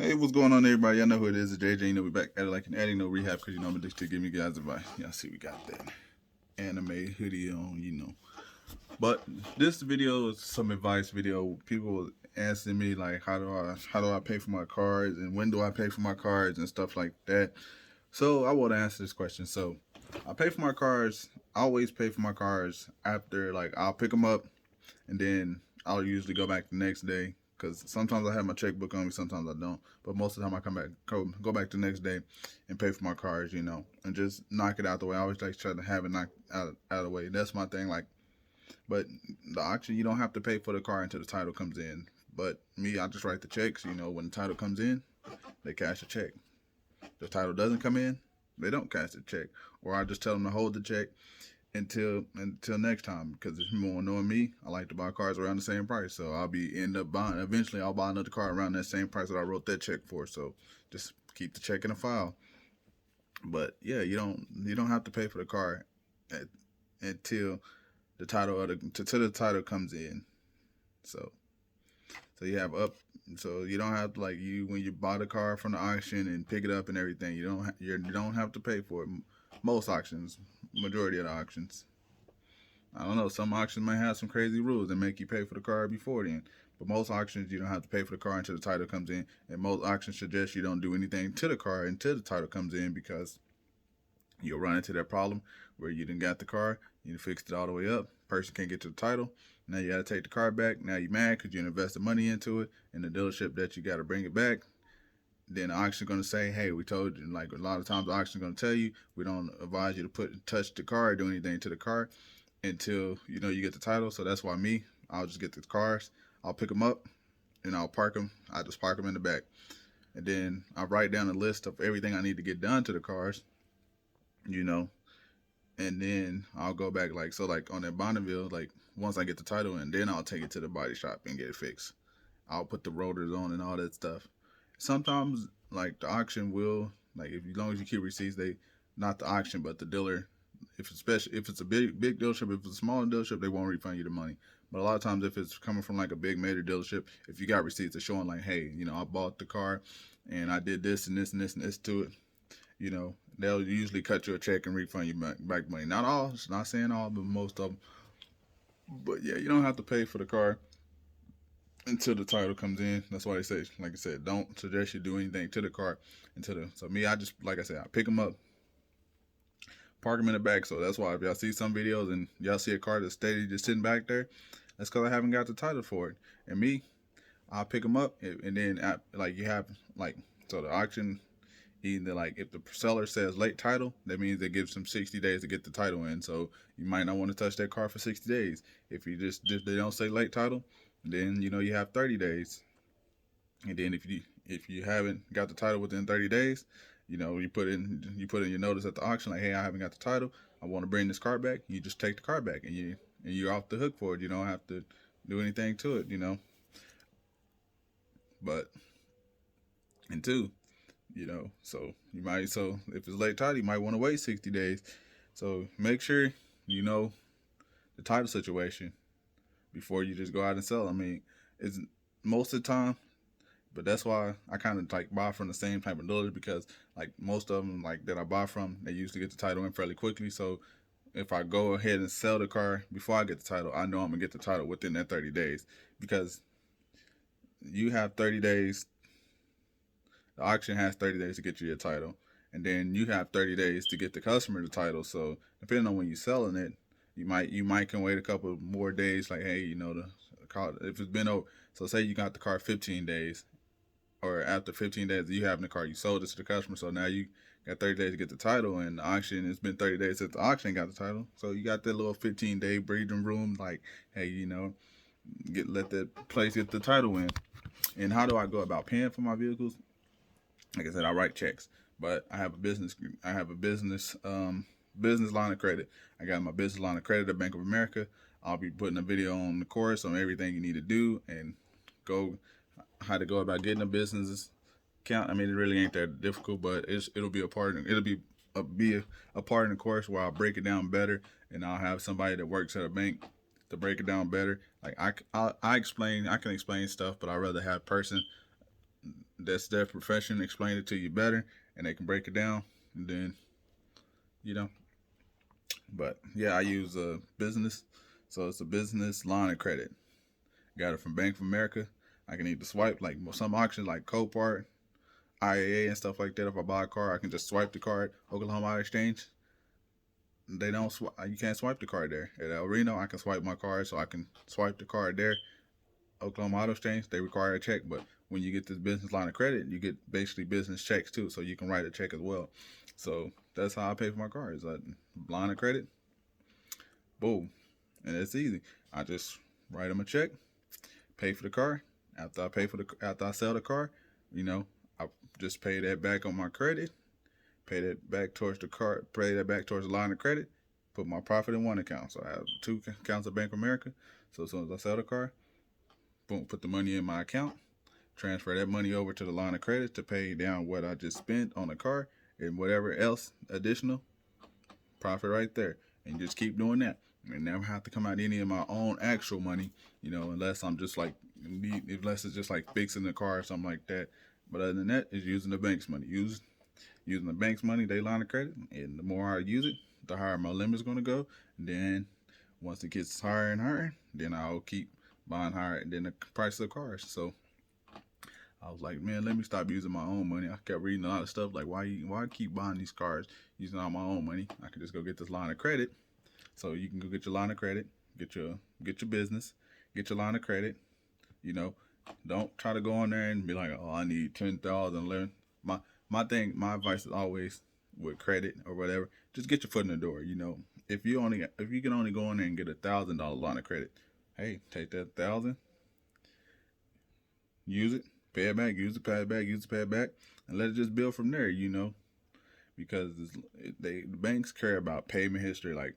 Hey, what's going on, everybody? Y'all know who it is. It's JJ. You know, we back at it like an addict, no rehab, because you know I'm addicted to giving you guys advice. Y'all see, we got that anime hoodie on, you know. But this video is some advice video. People asking me like, how do I pay for my cards, and when do I pay for my cards and stuff like that. So I want to answer this question. So I pay for my cards. I always pay for my cards after, like, I'll pick them up and then I'll usually go back the next day because sometimes I have my checkbook on me, sometimes I don't. But most of the time I come back, go back the next day and pay for my cars, you know, and just knock it out the way. I always like try to have it knocked out of the way. That's my thing. Like, but the auction, you don't have to pay for the car until the title comes in. But me, I just write the checks. You know, when the title comes in, they cash the check. The title doesn't come in, they don't cash the check, or I just tell them to hold the check until next time, because if you want to know me, I like to buy cars around the same price, so I'll be end up buying, eventually I'll buy another car around that same price that I wrote that check for. So just keep the check in a file. But yeah, you don't have to pay for the car at, until the title till the title comes in. So so you have up so you don't have to, like, you when you buy the car from the auction and pick it up and everything, you don't have to pay for it. Most auctions, majority of the auctions. I don't know. Some auctions might have some crazy rules that make you pay for the car before then. But most auctions, you don't have to pay for the car until the title comes in. And most auctions suggest you don't do anything to the car until the title comes in, because you'll run into that problem where you didn't got the car, you fixed it all the way up. Person can't get to the title. Now you got to take the car back. Now you're mad because you invested money into it, and the dealership that you got to bring it back. Then the auction going to say, hey, we told you. Like, a lot of times the auction going to tell you, we don't advise you to touch the car or do anything to the car until you get the title. So that's why I'll just get the cars, I'll pick them up, and I'll park them. I just park them in the back, and then I write down a list of everything I need to get done to the cars, you know, and then I'll go back, like, so like on that Bonneville, like, once I get the title in, then I'll take it to the body shop and get it fixed. I'll put the rotors on and all that stuff. Sometimes, like, the auction will, like, if as long as you keep receipts, they, not the auction but the dealer, if it's a big dealership, if it's a smaller dealership, they won't refund you the money. But a lot of times, if it's coming from like a big major dealership, if you got receipts that showing like, hey, I bought the car and I did this and this and this and this to it, they'll usually cut you a check and refund you back money. Not all, it's not saying all, but most of them. But yeah, you don't have to pay for the car until the title comes in. That's why they say, like I said, don't suggest you do anything to the car until the. So me, I just, like I said, I pick them up, park them in the back. So that's why if y'all see some videos and y'all see a car that's steady just sitting back there, that's because I haven't got the title for it. And me, I'll pick them up, and then like, you have, like, so the auction, either, like, if the seller says late title, that means they give them 60 days to get the title in. So you might not want to touch that car for 60 days. If they don't say late title, then you have 30 days. And then if you haven't got the title within 30 days, you put in your notice at the auction, like, hey, I haven't got the title, I want to bring this car back. You just take the car back, and you're off the hook for it. You don't have to do anything to it. But and two, so if it's late title, you might want to wait 60 days. So make sure you know the title situation before you just go out and sell. I mean, it's most of the time. But that's why I kind of like buy from the same type of dealers, because like most of them, like, that I buy from, they usually get the title in fairly quickly. So if I go ahead and sell the car before I get the title, I know I'm gonna get the title within that 30 days, because you have 30 days. The auction has 30 days to get you your title, and then you have 30 days to get the customer the title. So depending on when you're selling it, you might can wait a couple more days. Like, hey, the car, if it's been over. So say you got the car 15 days, or after 15 days of you having the car, you sold it to the customer. So now you got 30 days to get the title, and the auction, it's been 30 days since the auction got the title. So you got that little 15-day breathing room. Like, hey, let that place get the title in. And how do I go about paying for my vehicles? Like I said, I write checks, but I have a business. Business line of credit. I got my business line of credit at Bank of America. I'll be putting a video on the course on everything you need to do and go how to go about getting a business account. I mean, it really ain't that difficult, but it'll be a part. It'll be a part in the course where I'll break it down better, and I'll have somebody that works at a bank to break it down better. Like, I can explain stuff, but I'd rather have a person that's their profession, explain it to you better, and they can break it down, and then, you know. But yeah, I use a business, so it's a business line of credit. Got it from Bank of America. I can either swipe like some auctions like Copart, IAA, and stuff like that. If I buy a car, I can just swipe the card. Oklahoma Auto Exchange, they don't you can't swipe the card there. At El Reno, I can swipe my card, so I can swipe the card there. Oklahoma Auto Exchange, they require a check, but when you get this business line of credit, you get basically business checks too, so you can write a check as well. So that's how I pay for my car. Is a line of credit, boom, and it's easy. I just write them a check, pay for the car. After I sell the car, you know, I just pay that back on my credit, pay that back towards the car, pay that back towards the line of credit, put my profit in one account. So I have 2 accounts of Bank of America. So as soon as I sell the car, boom, put the money in my account, transfer that money over to the line of credit to pay down what I just spent on the car and whatever else additional profit right there. And just keep doing that. And never have to come out any of my own actual money, you know, unless I'm just like, unless it's just like fixing the car or something like that. But other than that, it's using the bank's money. Using the bank's money, they line of credit, and the more I use it, the higher my limit's going to go. And then once it gets higher and higher, then I'll keep buying higher, and then the price of the cars. So I was like, man, let me stop using my own money. I kept reading a lot of stuff like, why keep buying these cars using all my own money? I can just go get this line of credit. So you can go get your line of credit, get your business, get your line of credit. You know, don't try to go on there and be like, oh, I need 10,000, 11. My advice is always with credit or whatever, just get your foot in the door. You know, if you can only go in there and get $1,000 line of credit, hey, take that 1,000, use it, pay it back, use it, pay it back, use it, pay it back, and let it just build from there. You know, because the banks care about payment history, like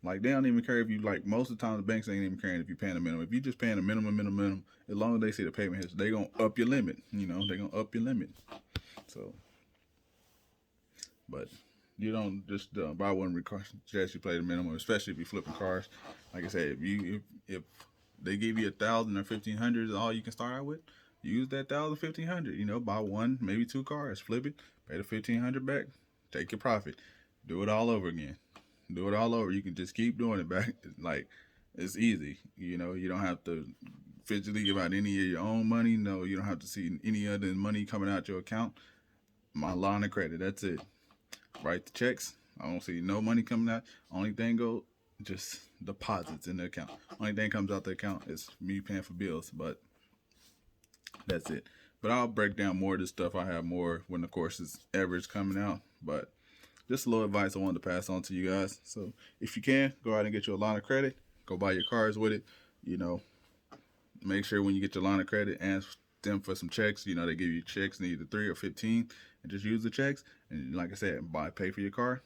they don't even care if you, like, most of the time the banks ain't even caring if you're paying a minimum. If you just paying a minimum, as long as they see the payment history, they gonna up your limit. You know, they gonna up your limit. So, but you don't just but I wouldn't suggest you pay the minimum, especially if you're flipping cars. Like I said, if they give you 1,000 or 1,500 is all you can start out with, use that 1,000, 1,500. You know, buy 1, maybe 2 cars, flip it, pay the 1,500 back, take your profit, do it all over again. Do it all over. You can just keep doing it back. Like, it's easy. You know, you don't have to physically give out any of your own money. No, you don't have to see any other money coming out your account. My line of credit, that's it. Write the checks. I don't see no money coming out. Only thing go, just deposits in the account. Only thing comes out the account is me paying for bills, but that's it. But I'll break down more of this stuff. I have more when the course is average coming out, but just a little advice I wanted to pass on to you guys. So if you can, go out and get you a line of credit. Go buy your cars with it. You know, make sure when you get your line of credit, ask them for some checks. You know, they give you checks, either 3 or 15, and just use the checks. And like I said, pay for your car.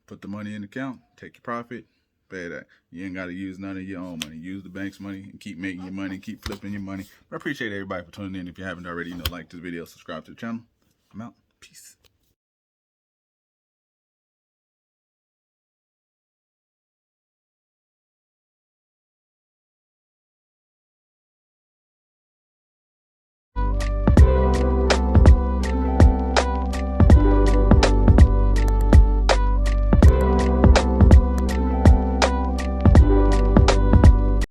Put the money in the account. Take your profit. Pay that. You ain't got to use none of your own money. Use the bank's money and keep making your money. Keep flipping your money. But I appreciate everybody for tuning in. If you haven't already, like this video, subscribe to the channel. I'm out. Peace.